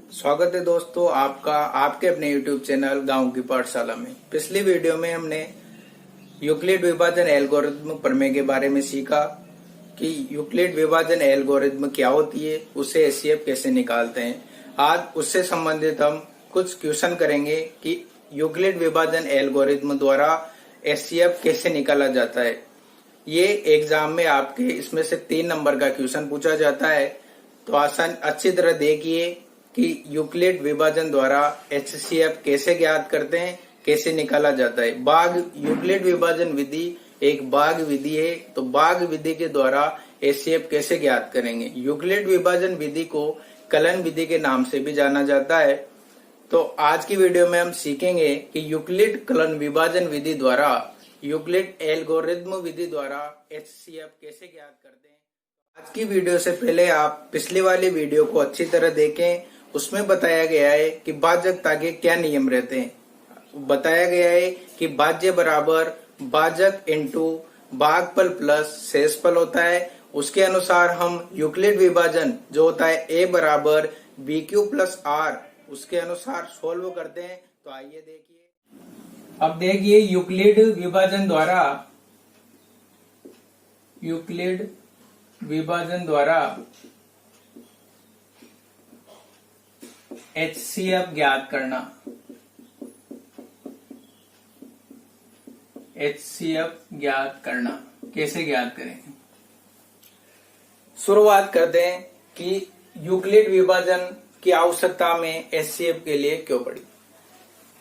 स्वागत है दोस्तों आपका आपके अपने YouTube चैनल गांव की पाठशाला में। पिछली वीडियो में हमने यूक्लिड विभाजन एल्गोरिथम प्रमेय के बारे में सीखा कि यूक्लिड विभाजन एल्गोरिथम क्या होती है, उससे एचसीएफ कैसे निकालते हैं। आज उससे संबंधित हम कुछ क्वेश्चन करेंगे कि यूक्लिड विभाजन एल्गोरिथम द्वारा एचसीएफ कैसे निकाला जाता है। ये एग्जाम में आपके इसमें से 3 नंबर का क्वेश्चन पूछा जाता है, तो आसान अच्छी तरह देखिए कि यूक्लिड विभाजन द्वारा एचसीएफ कैसे ज्ञात करते हैं, कैसे निकाला जाता है। भाग यूक्लिड विभाजन विधि एक भाग विधि है, तो भाग विधि के द्वारा एचसीएफ कैसे ज्ञात करेंगे। यूक्लिड विभाजन विधि को कलन विधि के नाम से भी जाना जाता है। तो आज की वीडियो में हम सीखेंगे कि यूक्लिड कलन विभाजन विधि द्वारा यूक्लिड एल्गोरिथम विधि द्वारा एचसीएफ कैसे ज्ञात करते हैं। आज की वीडियो से पहले आप पिछली वाली वीडियो को अच्छी तरह देखें। उसमें बताया गया है कि भाजकता के क्या नियम रहते हैं। बताया गया है कि भाज्य बराबर भाजक इंटू भागफल प्लस शेषफल होता है। उसके अनुसार हम यूक्लिड विभाजन जो होता है ए बराबर बी क्यू प्लस आर, उसके अनुसार सोल्व करते हैं। तो आइए देखिए। अब देखिए यूक्लिड विभाजन द्वारा एचसीएफ ज्ञात करना। एचसीएफ ज्ञात करना कैसे ज्ञात करेंगे। शुरुआत करते हैं कि यूक्लिड विभाजन की आवश्यकता में एचसीएफ के लिए क्यों पड़ी।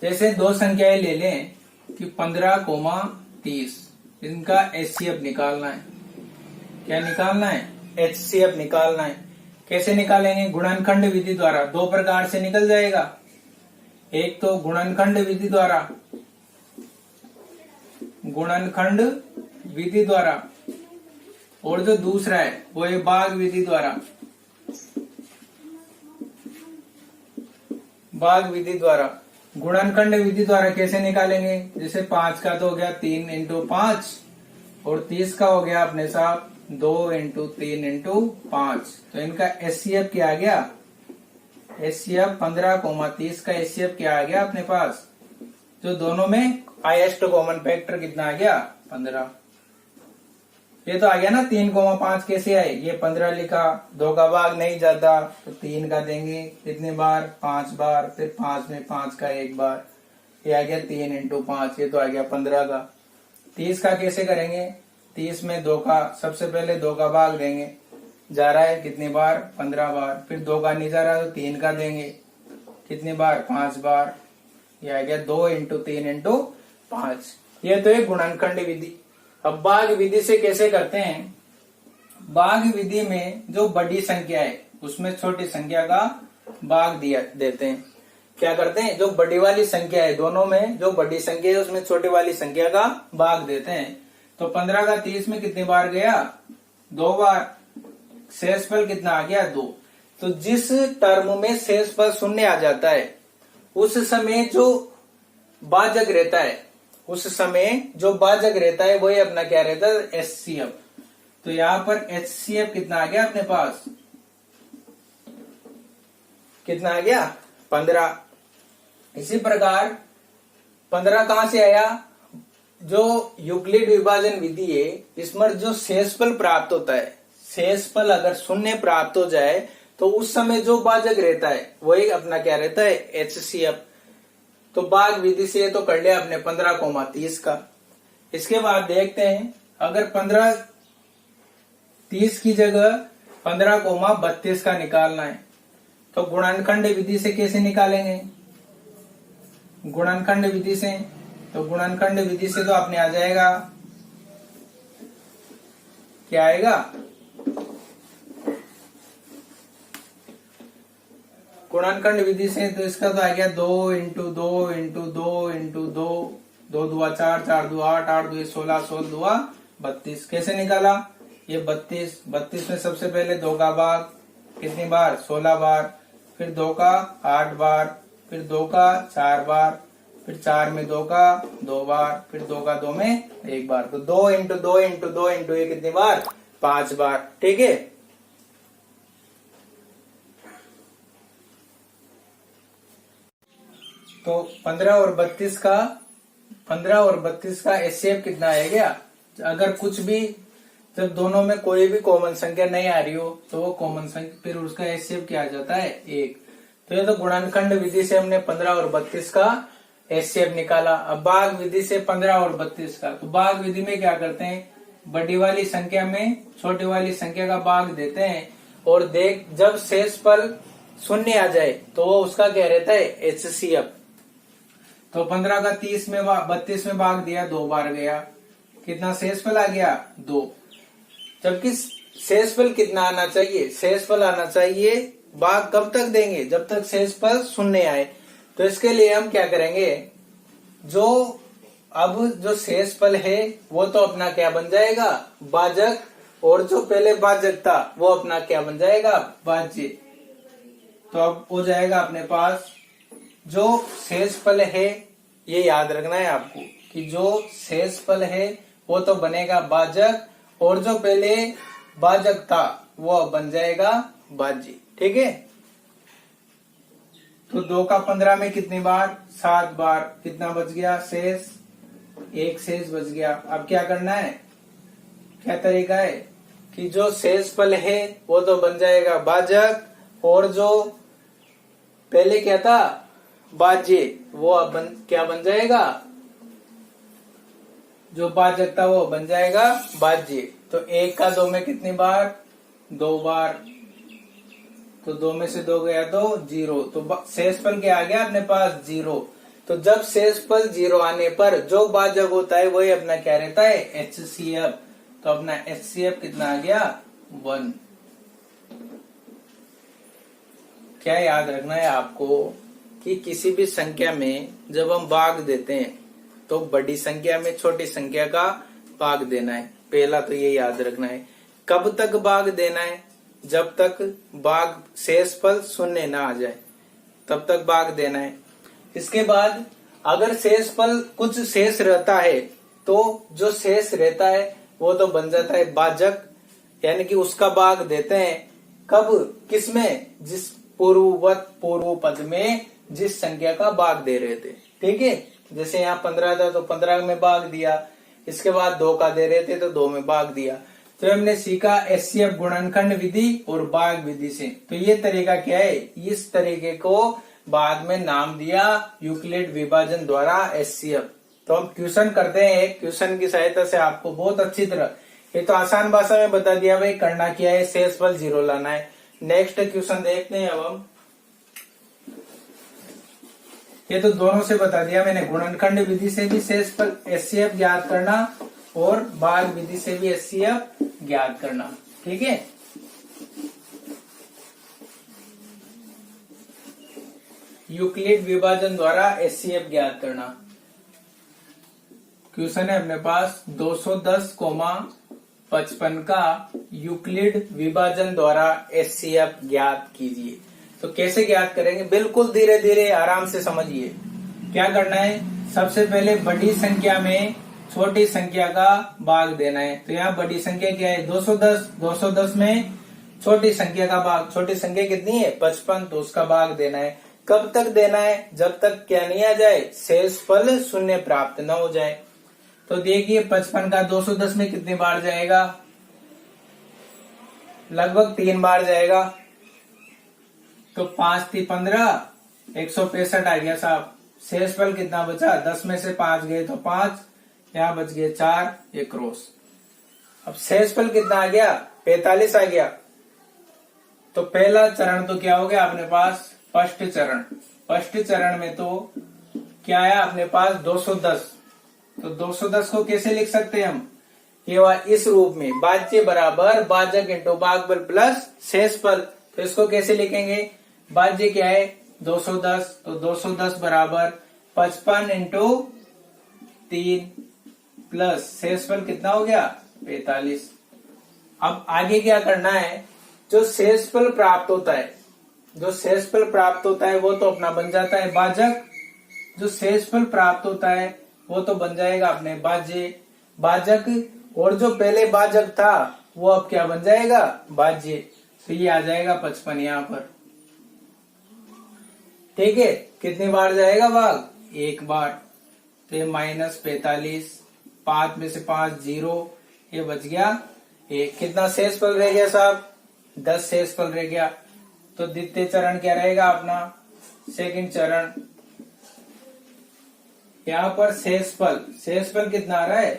जैसे दो संख्याएं ले लें कि 15,30, इनका एचसीएफ निकालना है। क्या निकालना है? एचसीएफ निकालना है। कैसे निकालेंगे? गुणनखंड विधि द्वारा। 2 प्रकार से निकल जाएगा। एक तो गुणनखंड विधि द्वारा, और जो दूसरा है वो है भाग विधि द्वारा। गुणनखंड विधि द्वारा कैसे निकालेंगे? जैसे 5 का तो हो गया 3 इंटू 5 और 30 का हो गया अपने साथ 2 इंटू 3 इंटू 5। तो इनका एचसीएफ क्या आ गया? एचसीएफ 15,30 का एचसीएफ क्या आ गया अपने पास? जो दोनों में हाईएस्ट कॉमन फैक्टर कितना आ गया? 15। ये तो आ गया ना। 3,5 कैसे आए? ये 15 लिखा, 2 का भाग नहीं जाता तो 3 का देंगे। कितने बार? 5 बार। फिर 5 में 5 का 1 बार, ये आ गया 3 इंटू 5, ये तो आ गया 15 का। 30 का कैसे करेंगे? 30 में 2 का, सबसे पहले 2 का भाग देंगे। जा रहा है कितनी बार? 15 बार। फिर 2 का नहीं जा रहा तो 3 का देंगे। कितनी बार? 5 बार। ये आ गया 2 इंटू 3 इंटू 5। ये तो एक गुणनखंड विधि। अब भाग विधि से कैसे करते हैं? भाग विधि में जो बड़ी संख्या है उसमें छोटी संख्या का भाग देते हैं। क्या करते हैं? जो बड़ी वाली संख्या है, दोनों में जो बड़ी संख्या है उसमें छोटी वाली संख्या का भाग देते हैं। तो 15 का 30 में कितनी बार गया? 2 बार। शेषफल कितना आ गया? 2। तो जिस टर्म में शेषफल 0 आ जाता है उस समय जो भाजक रहता है वही अपना क्या रहता है? एचसीएफ। तो यहाँ पर एचसीएफ कितना आ गया अपने पास? कितना आ गया? 15। इसी प्रकार 15 कहां से आया? जो यूक्लिड विभाजन विधि है इसमें जो शेषफल प्राप्त होता है, शेषफल अगर 0 प्राप्त हो जाए तो उस समय जो भाजक रहता है वही अपना क्या रहता है? एचसीएफ। तो भाग विधि से तो कर लिया अपने 15,30 का। इसके बाद देखते हैं अगर 15,30 की जगह 15,32 का निकालना है तो गुणनखंड विधि से कैसे निकालेंगे? गुणनखंड विधि से तो अपने आ जाएगा, क्या आएगा? गुणनखंड विधि से तो इसका तो आ गया 2 इंटू 2 इंटू 2 इंटू 2, 2 दुआ 4, 4 दुआ 8, 8 दुआ 16, 16 दुआ 32। कैसे निकाला? ये 32 में सबसे पहले 2 का भाग कितनी बार? 16 बार। फिर 2 का 8 बार, फिर 2 का 4 बार, फिर 4 में 2 का 2 बार, फिर 2 का 2 में 1 बार। तो 2 इंटू 2 इंटू 2 इंटू ये कितनी बार? 5 बार। ठीक है। तो 15 और 32 का एचसीएफ कितना आएगा? अगर कुछ भी, जब दोनों में कोई भी कॉमन संख्या नहीं आ रही हो तो वो कॉमन संख्या, फिर उसका एचसीएफ क्या आ जाता है? 1। तो ये तो गुणनखंड विधि से हमने 15 और 32 का एचसीएफ निकाला। अब भाग विधि से 15 और 32 का, तो भाग विधि में क्या करते हैं? बड़ी वाली संख्या में छोटी वाली संख्या का भाग देते हैं और देख जब शेषफल शून्य आ जाए तो वो उसका क्या रहता है? एचसीएफ। तो 15 का 32 में भाग दिया, 2 बार गया, कितना शेषफल आ गया? 2। जबकि शेषफल कितना आना चाहिए? शेषफल आना चाहिए, भाग कब तक देंगे? जब तक शेषफल शून्य आए। तो इसके लिए हम क्या करेंगे? जो शेषफल है वो तो अपना क्या बन जाएगा? भाजक, और जो पहले भाजक था वो अपना क्या बन जाएगा? भाज्य। तो अब हो जाएगा अपने पास जो शेषफल है, ये याद रखना है आपको कि जो शेषफल है वो तो बनेगा भाजक, और जो पहले भाजक था वो अब बन जाएगा भाज्य। ठीक है। तो 2 का 15 में कितनी बार? 7 बार। कितना बच गया? शेष 1 शेष बच गया। अब क्या करना है? क्या तरीका है कि जो शेषफल है वो तो बन जाएगा भाजक, और जो पहले क्या था? भाज्य, वो अब क्या बन जाएगा? जो भाजक था वो बन जाएगा भाज्य। तो 1 का 2 में कितनी बार? 2 बार। तो 2 में से 2 गया तो 0। तो शेषफल क्या आ गया अपने पास? 0। तो जब शेषफल 0 आने पर जो भाजक होता है वही अपना क्या रहता है? एचसीएफ। तो अपना एचसीएफ कितना आ गया? 1। क्या याद रखना है आपको कि किसी भी संख्या में जब हम भाग देते हैं तो बड़ी संख्या में छोटी संख्या का भाग देना है। पहला तो ये याद रखना है। कब तक भाग देना है? जब तक भाग शेषफल शून्य ना आ जाए तब तक भाग देना है। इसके बाद अगर शेषफल कुछ शेष रहता है तो जो शेष रहता है वो तो बन जाता है भाजक, यानी कि उसका भाग देते हैं। कब? किसमें? जिस पूर्व पद में जिस संख्या का भाग दे रहे थे। ठीक है। जैसे यहाँ 15 था तो 15 में भाग दिया, इसके बाद 2 का दे रहे थे तो 2 में भाग दिया। तो हमने सीखा एचसीएफ गुणनखंड विधि और भाग विधि से। तो ये तरीका क्या है? इस तरीके को बाद में नाम दिया यूक्लिड विभाजन द्वारा एचसीएफ। तो हम क्वेश्चन करते हैं, क्वेश्चन की सहायता से आपको बहुत अच्छी तरह, ये तो आसान भाषा में बता दिया भाई करना क्या है, शेषफल 0 लाना है। नेक्स्ट क्वेश्चन देखते हैं अब हम। ये तो दोनों से बता दिया मैंने, गुणनखंड विधि से भी शेषफल एचसीएफ ज्ञात करना और भाग विधि से भी एचसीएफ ज्ञात करना। ठीक है। यूक्लिड विभाजन द्वारा एचसीएफ ज्ञात करना। क्वेश्चन है अपने पास 210,55 का यूक्लिड विभाजन द्वारा एचसीएफ ज्ञात कीजिए। तो कैसे ज्ञात करेंगे? बिल्कुल धीरे धीरे आराम से समझिए। क्या करना है? सबसे पहले बड़ी संख्या में छोटी संख्या का भाग देना है। तो यहाँ बड़ी संख्या क्या है? 210। 210 में छोटी संख्या का भाग, छोटी संख्या कितनी है? 55। तो उसका भाग देना है। कब तक देना है? जब तक क्या नहीं आ जाए? शेषफल शून्य प्राप्त न हो जाए। तो देखिए 55 का 210 में कितनी बार जाएगा? लगभग 3 बार जाएगा। तो 5 × 3 = 15, 165 आ गया साहब। शेषफल कितना बचा? 10 में से 5 गए तो 5, यहाँ बच गए 4, ये क्रॉस। अब शेषफल कितना आ गया? 45 आ गया। तो पहला चरण तो क्या हो गया अपने पास? फर्स्ट चरण। फर्स्ट चरण में तो क्या आया अपने पास? 210। तो 210 को कैसे लिख सकते हैं हम? केवल इस रूप में, भाज्य बराबर भाजक इंटू भागफल प्लस शेषफल। तो इसको कैसे लिखेंगे? भाज्य क्या है? 210। तो 210 बराबर 55 × 3 प्लस शेषफल कितना हो गया? 45। अब आगे क्या करना है? जो शेषफल प्राप्त होता है, जो शेषफल प्राप्त होता है वो तो अपना बन जाता है भाजक। जो शेषफल प्राप्त होता है वो तो बन जाएगा अपने भाज्य, भाजक, और जो पहले भाजक था वो अब क्या बन जाएगा? भाज्य। तो ये आ जाएगा 55 यहाँ पर। ठीक है, कितनी बार जाएगा भाग, एक बार। तो ये -45, 5 में से 5 0, ये बच गया एक। कितना शेषफल रह गया साहब, 10 शेषफल रह गया। तो द्वितीय चरण क्या रहेगा अपना, सेकंड चरण। यहाँ पर शेषफल कितना आ रहा है,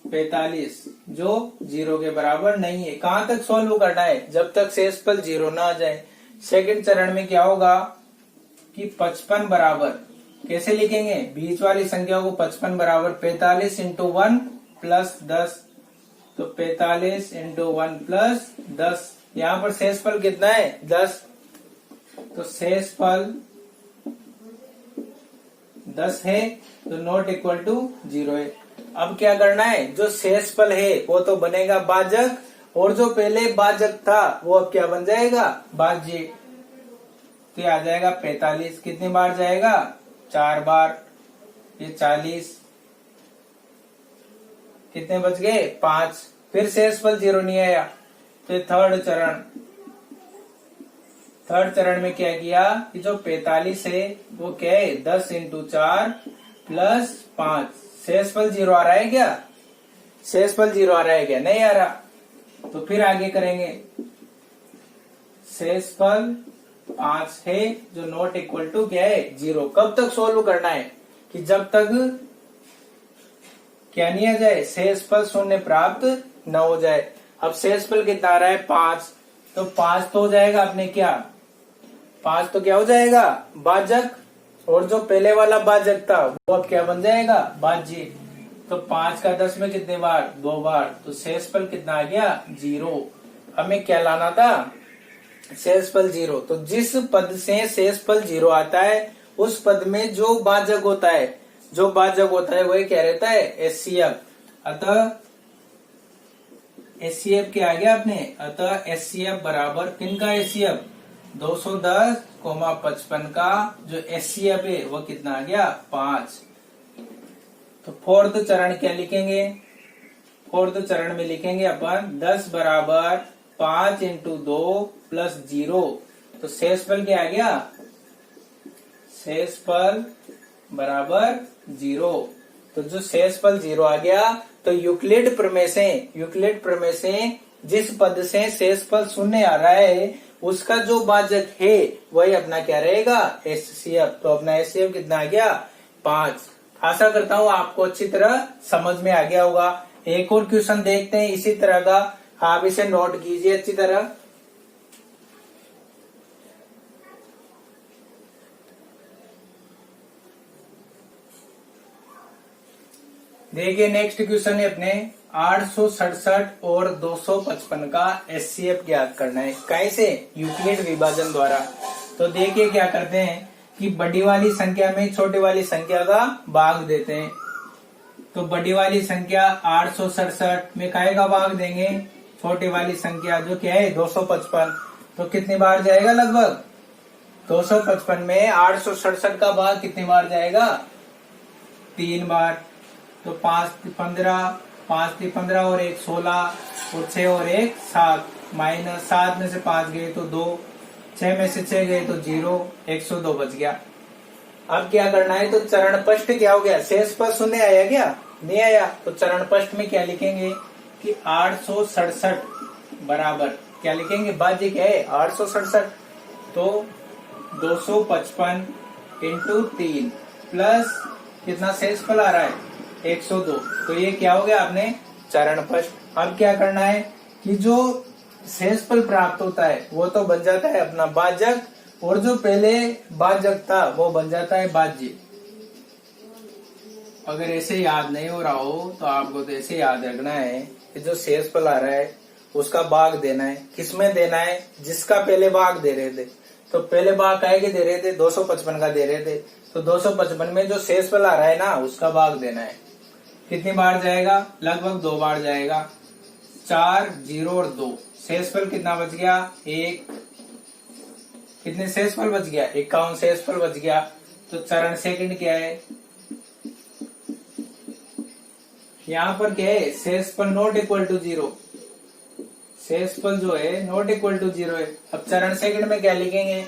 45, जो 0 के बराबर नहीं है। कहां तक सॉल्व करना है, जब तक शेषफल 0 ना आ जाए। सेकंड चरण में क्या होगा कि 55 बराबर, कैसे लिखेंगे, बीच वाली संख्या को 55 बराबर 45 इंटू 1 प्लस 10। तो 45 इंटू 1 प्लस 10। यहाँ पर शेषफल कितना है, 10। तो शेषफल 10 है, तो नॉट इक्वल टू 0 है। अब क्या करना है, जो शेषफल है वो तो बनेगा भाजक, और जो पहले भाजक था वो अब क्या बन जाएगा, भाज्य। तो ये आ जाएगा 45। कितनी बार जाएगा, 4 बार। ये 40, कितने बच गए, 5। फिर शेषफल 0 नहीं आया। तो थर्ड चरण में क्या किया कि जो 45 है वो क्या है, 10 इंटू 4 प्लस 5। शेषफल 0 आ रहा है क्या, शेषफल 0 आ रहा है क्या, नहीं आ रहा। तो फिर आगे करेंगे, शेषफल 5 है, जो नॉट इक्वल टू क्या है, 0। कब तक सोल्व करना है, कि जब तक क्या नहीं आ जाए, शेषफल 0 प्राप्त न हो जाए। अब शेषफल कितना आ रहा है, 5। तो 5 तो हो जाएगा अपने क्या, 5 तो क्या हो जाएगा, भाजक, और जो पहले वाला भाजक था वो अब क्या बन जाएगा, भाज्य। तो 5 का 10 में कितने बार, 2 बार। तो शेषफल कितना आ गया, 0। हमें क्या लाना था, शेषफल 0। तो जिस पद से शेषफल 0 आता है उस पद में जो भाजक होता है, वही क्या रहता है, एचसीएफ। अतः एचसीएफ क्या आ गया अपने, अतः एचसीएफ बराबर, किनका एचसीएफ, 210,55 का जो एचसीएफ है वो कितना आ गया, 5। तो फोर्थ चरण क्या लिखेंगे, फोर्थ चरण में लिखेंगे अपन 10 बराबर 5 इंटू 2 प्लस 0। तो शेषफल क्या आ गया, शेषफल बराबर 0। तो जो शेषफल 0 आ गया, तो यूक्लिड प्रमेय से जिस पद से शेषफल 0 आ रहा है उसका जो भाजक है वही अपना क्या रहेगा, एचसीएफ। तो अपना एचसीएफ कितना आ गया, 5। आशा करता हूँ आपको अच्छी तरह समझ में आ गया होगा। एक और क्वेश्चन देखते हैं इसी तरह का, आप इसे नोट कीजिए अच्छी तरह। देखिए नेक्स्ट क्वेश्चन है अपने 867 और 255 का एचसीएफ ज्ञात करना है। कैसे, यूक्लिड विभाजन द्वारा। तो देखिए क्या करते हैं कि बड़ी वाली संख्या में छोटी वाली संख्या का भाग देते हैं। तो बड़ी वाली संख्या 867 में काहे का भाग देंगे, छोटी वाली संख्या जो क्या है 255। तो कितनी बार जाएगा, लगभग 255 में 867 का भाग कितनी बार जाएगा, 3 बार। तो 5 3 15 और 1 16 और 6 और 1 7, माइनस 7 में से 5 गए तो 2, 6 में से 6 गए तो 0, 102 बच गया। अब क्या करना है, तो चरणपष्ठ क्या हो गया, शेषफल 0 आया क्या, नहीं आया। तो चरणपष्ठ में क्या लिखेंगे कि 867 बराबर क्या लिखेंगे, भाज्य क्या है 867। तो 255 इंटू 3 प्लस कितना शेषफल आ रहा है, 102। तो ये क्या हो गया आपने चरणपष्ठ। अब क्या करना है कि जो शेषफल प्राप्त होता है वो तो बन जाता है अपना भाजक, और जो पहले भाजक था वो बन जाता है भाज्य। अगर ऐसे याद नहीं हो रहा हो तो आपको तो ऐसे याद रखना है कि जो शेषफल आ रहा है उसका भाग देना है। किसमें देना है, जिसका पहले भाग दे रहे थे। तो पहले भाग काय के दे रहे थे, 255 का दे रहे थे। तो 255 में जो शेषफल आ रहा है ना उसका भाग देना है। कितनी बार जाएगा, लगभग 2 बार जाएगा। 4 0 और 2, शेषफल कितना बच गया, 1। कितने शेषफल बच गया, 51 शेषफल बच गया। तो चरण सेकंड क्या है, यहाँ पर क्या है, शेषफल नॉट इक्वल टू 0, शेषफल जो है नॉट इक्वल टू 0 है। अब चरण सेकंड में क्या लिखेंगे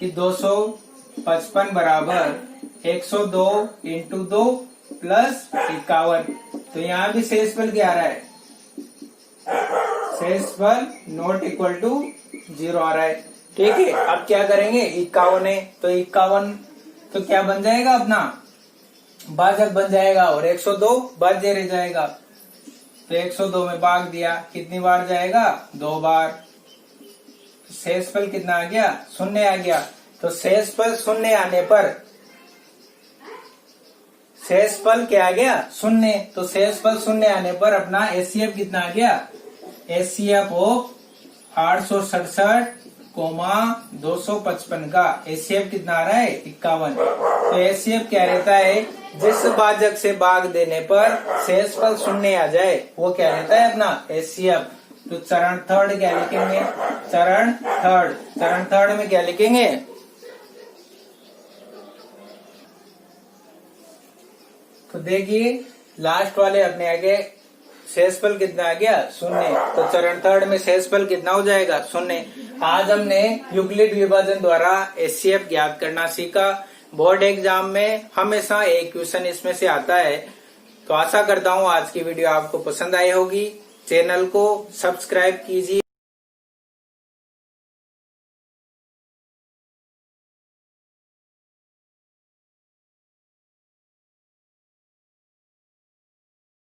कि 255 बराबर 102 इंटू 2 प्लस 51। तो यहाँ भी शेषफल क्या आ रहा है, शेषफल नॉट इक्वल टू 0 आ रहा है। ठीक है, अब क्या करेंगे, 51 है तो 51 तो क्या बन जाएगा अपना, भाजक बन जाएगा, और 102 भाज्य रह जाएगा। तो 102 में भाग दिया, कितनी बार जाएगा, 2 बार। शेषफल कितना आ गया, 0 आ गया। तो शेषफल 0 आने पर, शेषफल क्या आ गया, 0। तो शेषफल 0 आने पर अपना एचसीएफ कितना आ गया, एचसीएफ ऑफ 867,255 का एचसीएफ कितना आ रहा है, 51। तो एचसीएफ क्या रहता है, जिस भाजक से भाग देने पर शेषफल 0 आ जाए वो क्या रहता है अपना एचसीएफ। तो चरण थर्ड क्या लिखेंगे, चरण थर्ड में क्या लिखेंगे, तो देखिए लास्ट वाले अपने आगे शेषफल कितना आ गया, 0। तो चरण थर्ड में शेषफल कितना हो जाएगा, 0। आज हमने यूक्लिड विभाजन द्वारा एचसीएफ ज्ञात करना सीखा। बोर्ड एग्जाम में हमेशा एक क्वेश्चन इसमें से आता है। तो आशा करता हूँ आज की वीडियो आपको पसंद आई होगी। चैनल को सब्सक्राइब कीजिए।